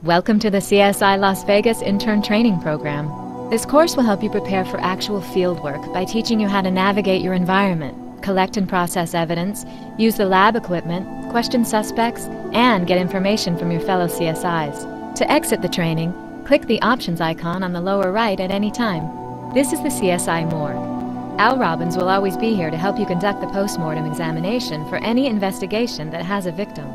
Welcome to the CSI Las Vegas Intern Training Program. This course will help you prepare for actual fieldwork by teaching you how to navigate your environment, collect and process evidence, use the lab equipment, question suspects, and get information from your fellow CSIs. To exit the training, click the options icon on the lower right at any time. This is the CSI Morgue. Al Robbins will always be here to help you conduct the post-mortem examination for any investigation that has a victim.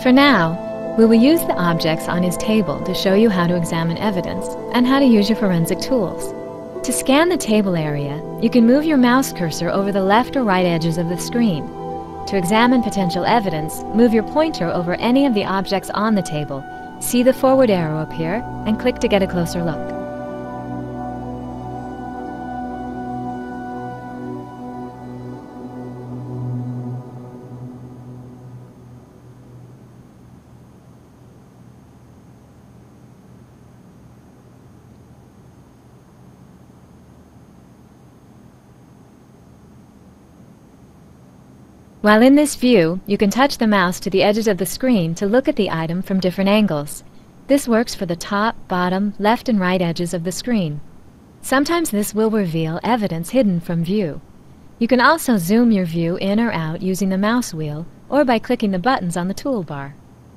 For now, we will use the objects on his table to show you how to examine evidence and how to use your forensic tools. To scan the table area, you can move your mouse cursor over the left or right edges of the screen. To examine potential evidence, move your pointer over any of the objects on the table, see the forward arrow appear, and click to get a closer look. While in this view, you can touch the mouse to the edges of the screen to look at the item from different angles. This works for the top, bottom, left, and right edges of the screen. Sometimes this will reveal evidence hidden from view. You can also zoom your view in or out using the mouse wheel or by clicking the buttons on the toolbar.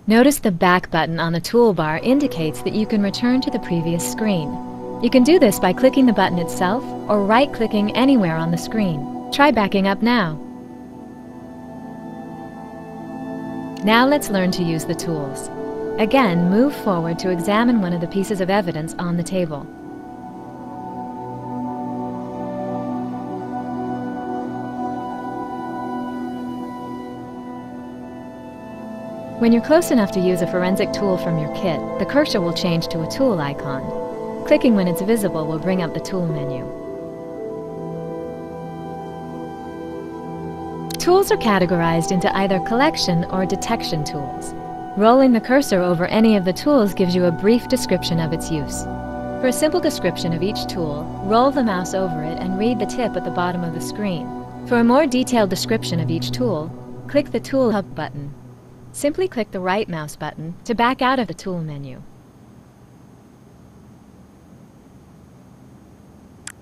Notice the back button on the toolbar indicates that you can return to the previous screen. You can do this by clicking the button itself or right-clicking anywhere on the screen. Try backing up now. Now let's learn to use the tools. Again, move forward to examine one of the pieces of evidence on the table. When you're close enough to use a forensic tool from your kit, the cursor will change to a tool icon. Clicking when it's visible will bring up the tool menu. Tools are categorized into either collection or detection tools. Rolling the cursor over any of the tools gives you a brief description of its use. For a simple description of each tool, roll the mouse over it and read the tip at the bottom of the screen. For a more detailed description of each tool, click the Tool Hub button. Simply click the right mouse button to back out of the tool menu.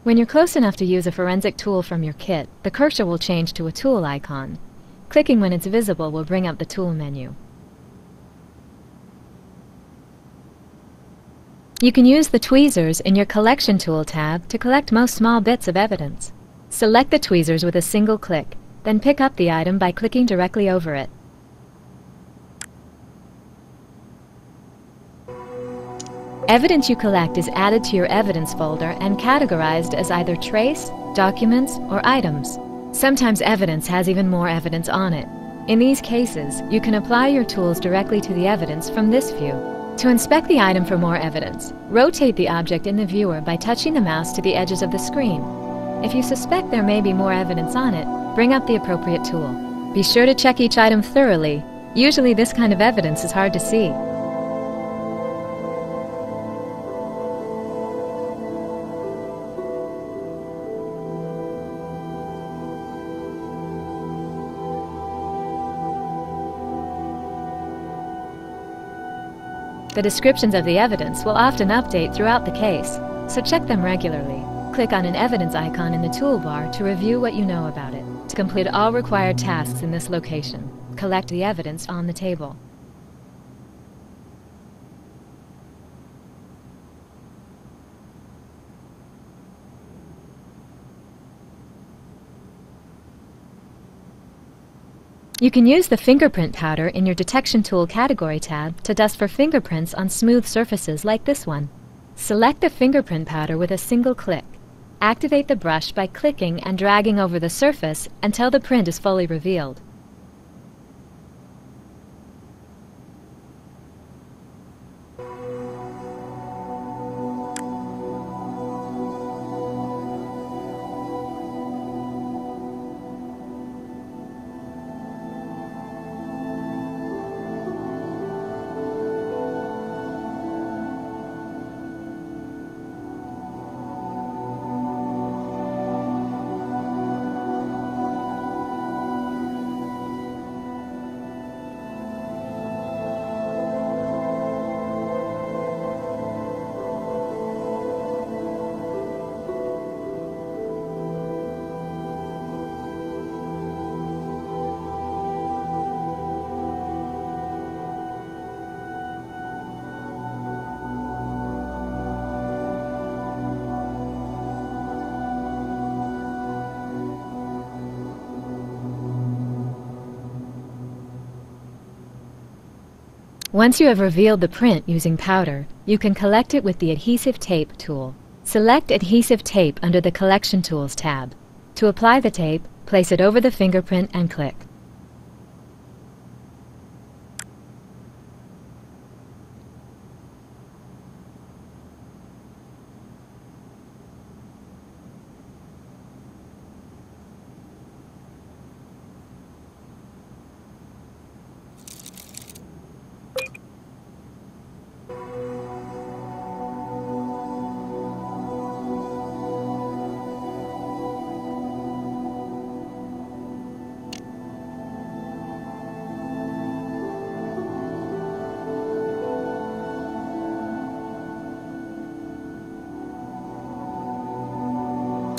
When you're close enough to use a forensic tool from your kit, the cursor will change to a tool icon. Clicking when it's visible will bring up the tool menu. You can use the tweezers in your Collection Tool tab to collect most small bits of evidence. Select the tweezers with a single click, then pick up the item by clicking directly over it. Evidence you collect is added to your evidence folder and categorized as either trace, documents, or items. Sometimes evidence has even more evidence on it. In these cases, you can apply your tools directly to the evidence from this view. To inspect the item for more evidence, rotate the object in the viewer by touching the mouse to the edges of the screen. If you suspect there may be more evidence on it, bring up the appropriate tool. Be sure to check each item thoroughly. Usually this kind of evidence is hard to see. The descriptions of the evidence will often update throughout the case, so check them regularly. Click on an evidence icon in the toolbar to review what you know about it. To complete all required tasks in this location, collect the evidence on the table. You can use the fingerprint powder in your Detection Tool category tab to dust for fingerprints on smooth surfaces like this one. Select the fingerprint powder with a single click. Activate the brush by clicking and dragging over the surface until the print is fully revealed. Once you have revealed the print using powder, you can collect it with the Adhesive Tape tool. Select Adhesive Tape under the Collection Tools tab. To apply the tape, place it over the fingerprint and click.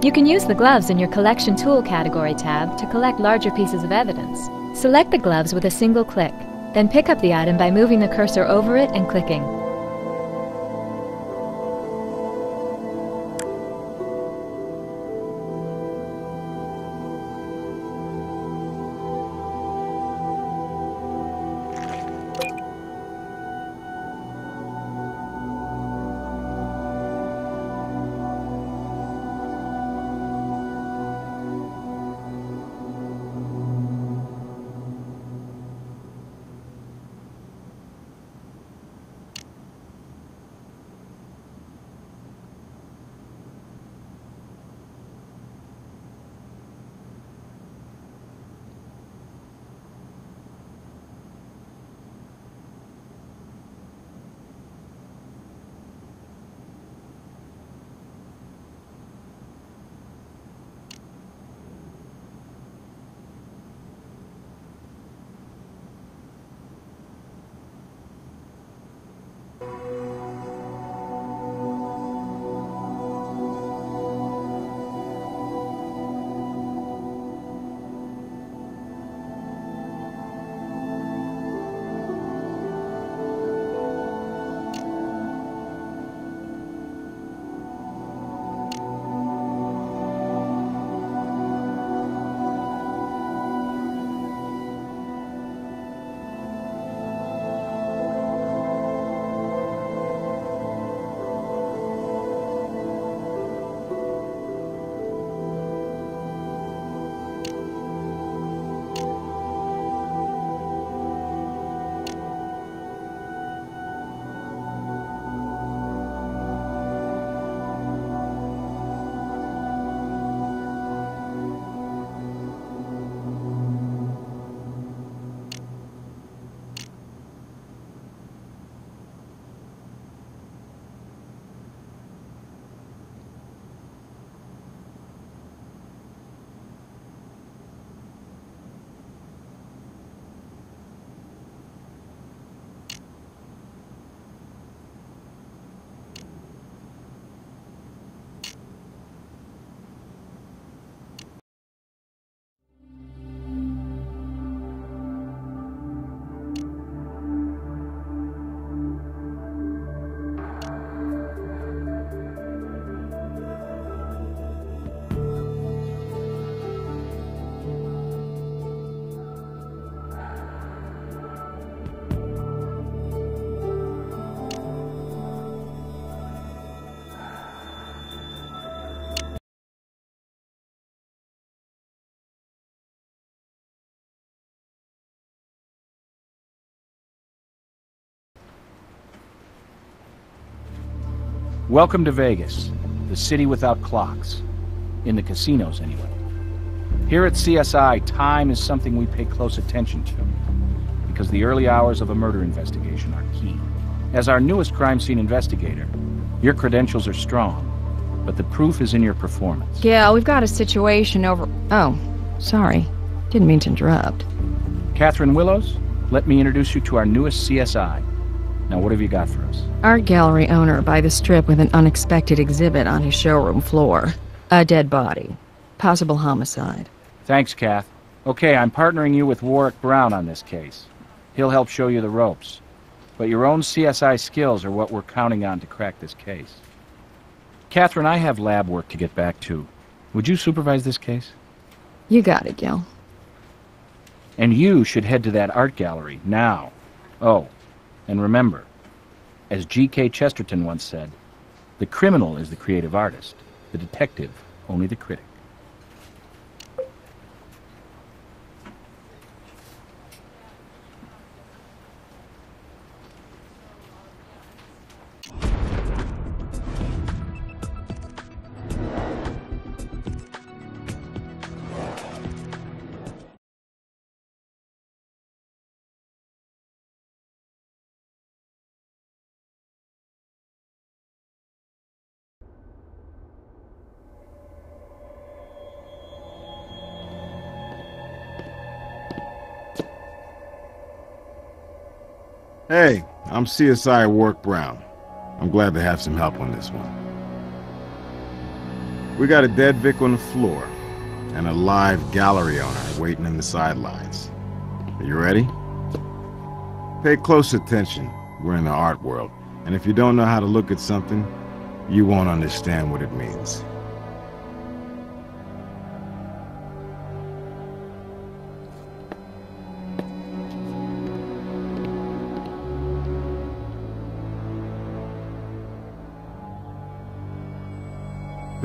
You can use the gloves in your Collection Tool category tab to collect larger pieces of evidence. Select the gloves with a single click, then pick up the item by moving the cursor over it and clicking. Welcome to Vegas, the city without clocks. In the casinos, anyway. Here at CSI, time is something we pay close attention to, because the early hours of a murder investigation are key. As our newest crime scene investigator, your credentials are strong, but the proof is in your performance. Yeah, we've got a situation over... Oh, sorry. Didn't mean to interrupt. Catherine Willows, let me introduce you to our newest CSI. Now, what have you got for us? Art gallery owner by the Strip with an unexpected exhibit on his showroom floor. A dead body. Possible homicide. Thanks, Kath. Okay, I'm partnering you with Warwick Brown on this case. He'll help show you the ropes. But your own CSI skills are what we're counting on to crack this case. Catherine, I have lab work to get back to. Would you supervise this case? You got it, Gil. And you should head to that art gallery now. Oh, And remember, as G.K. Chesterton once said, the criminal is the creative artist, the detective only the critic. Hey, I'm CSI Work Brown. I'm glad to have some help on this one. We got a dead Vic on the floor, and a live gallery owner waiting in the sidelines. Are you ready? Pay close attention. We're in the art world, and if you don't know how to look at something, you won't understand what it means.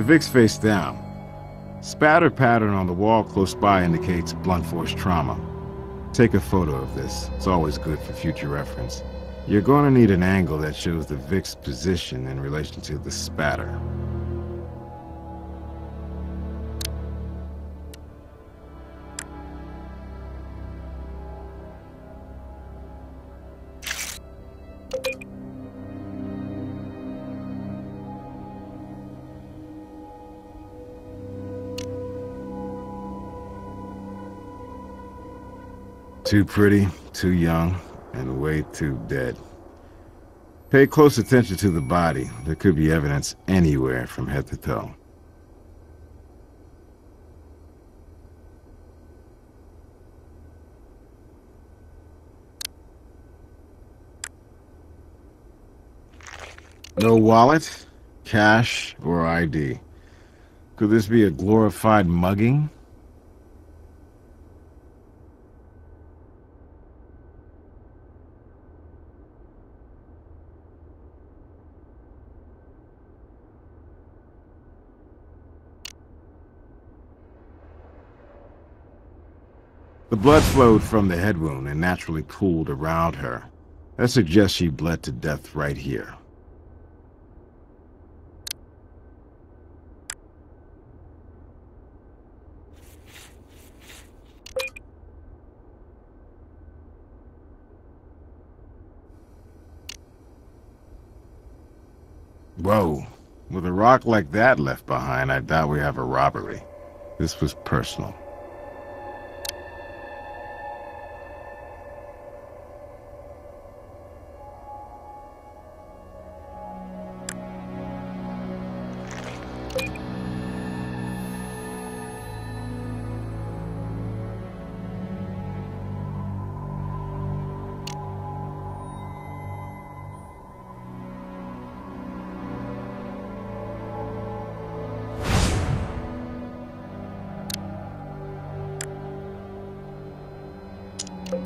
The Vic's face down. Spatter pattern on the wall close by indicates blunt force trauma. Take a photo of this. It's always good for future reference. You're going to need an angle that shows the Vic's position in relation to the spatter. Too pretty, too young, and way too dead. Pay close attention to the body. There could be evidence anywhere from head to toe. No wallet, cash, or ID. Could this be a glorified mugging? The blood flowed from the head wound and naturally pooled around her. That suggests she bled to death right here. Whoa. With a rock like that left behind, I doubt we have a robbery. This was personal.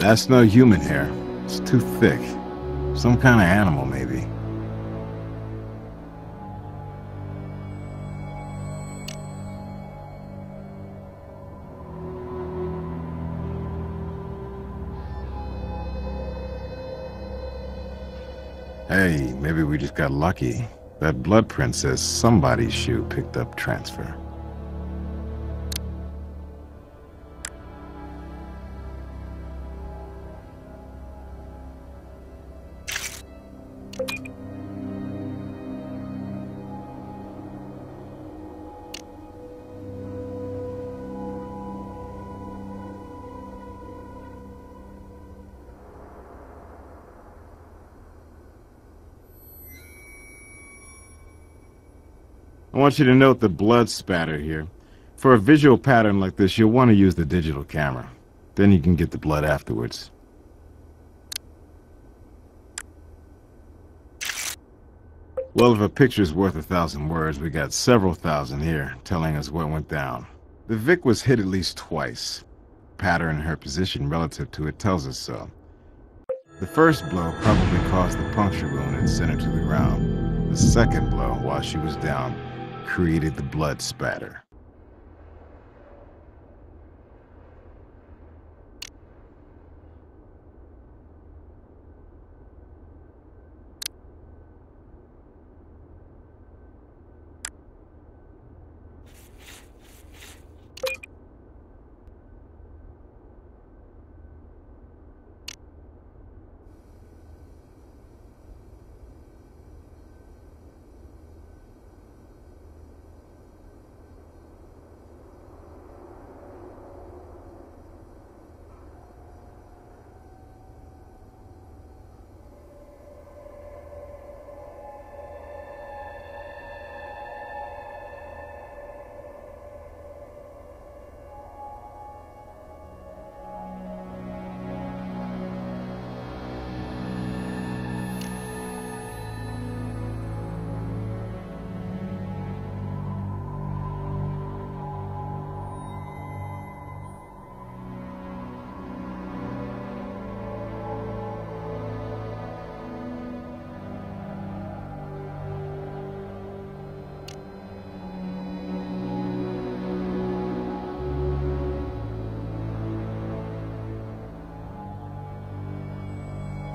That's no human hair. It's too thick. Some kind of animal, maybe. Hey, maybe we just got lucky. That blood print says somebody's shoe picked up transfer. I want you to note the blood spatter here. For a visual pattern like this, you'll want to use the digital camera. Then you can get the blood afterwards. Well, if a picture's worth 1,000 words, we got several thousand here telling us what went down. The Vic was hit at least twice. Pattern in her position relative to it tells us so. The first blow probably caused the puncture wound and sent her to the ground. The second blow, while she was down, created the blood spatter.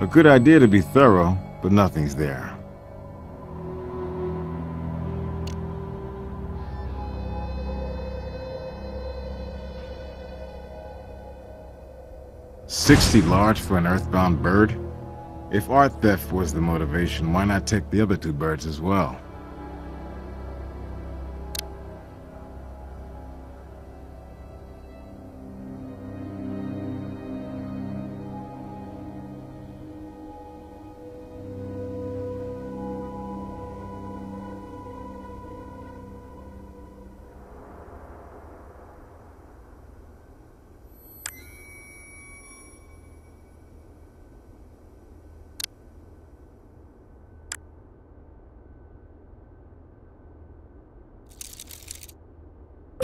A good idea to be thorough, but nothing's there. $60 large for an earthbound bird? If art theft was the motivation, why not take the other two birds as well?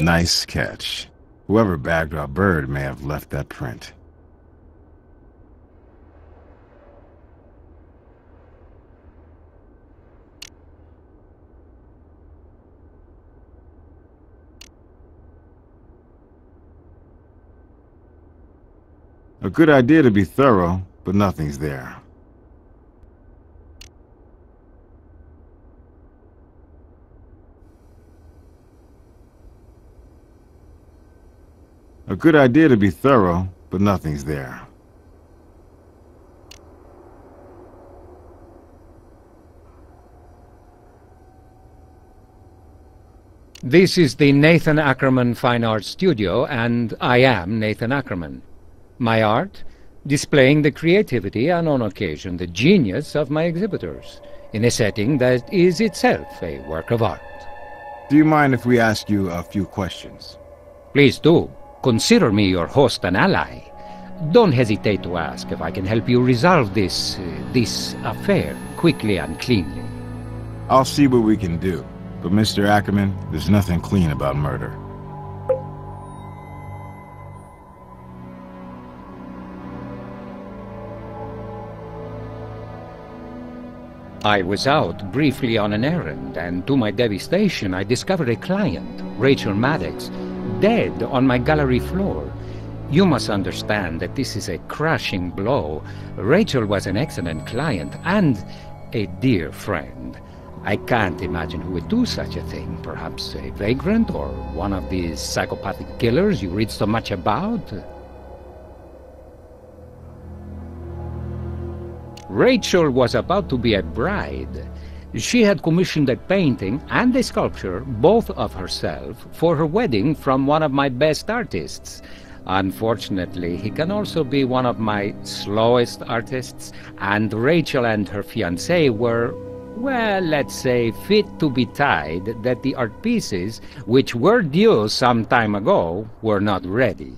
Nice catch. Whoever bagged our bird may have left that print. A good idea to be thorough, but nothing's there. A good idea to be thorough, but nothing's there. This is the Nathan Ackerman Fine Arts Studio, and I am Nathan Ackerman. My art, displaying the creativity and, on occasion, the genius of my exhibitors, in a setting that is itself a work of art. Do you mind if we ask you a few questions? Please do. Consider me your host and ally. Don't hesitate to ask if I can help you resolve this affair quickly and cleanly. I'll see what we can do. But Mr. Ackerman, there's nothing clean about murder. I was out briefly on an errand, and to my devastation, I discovered a client, Rachel Maddox, dead on my gallery floor. You must understand that this is a crushing blow. Rachel was an excellent client and a dear friend. I can't imagine who would do such a thing. Perhaps a vagrant or one of these psychopathic killers you read so much about? Rachel was about to be a bride. She had commissioned a painting and a sculpture, both of herself, for her wedding from one of my best artists. Unfortunately, he can also be one of my slowest artists, and Rachel and her fiancé were, well, let's say, fit to be tied that the art pieces, which were due some time ago, were not ready.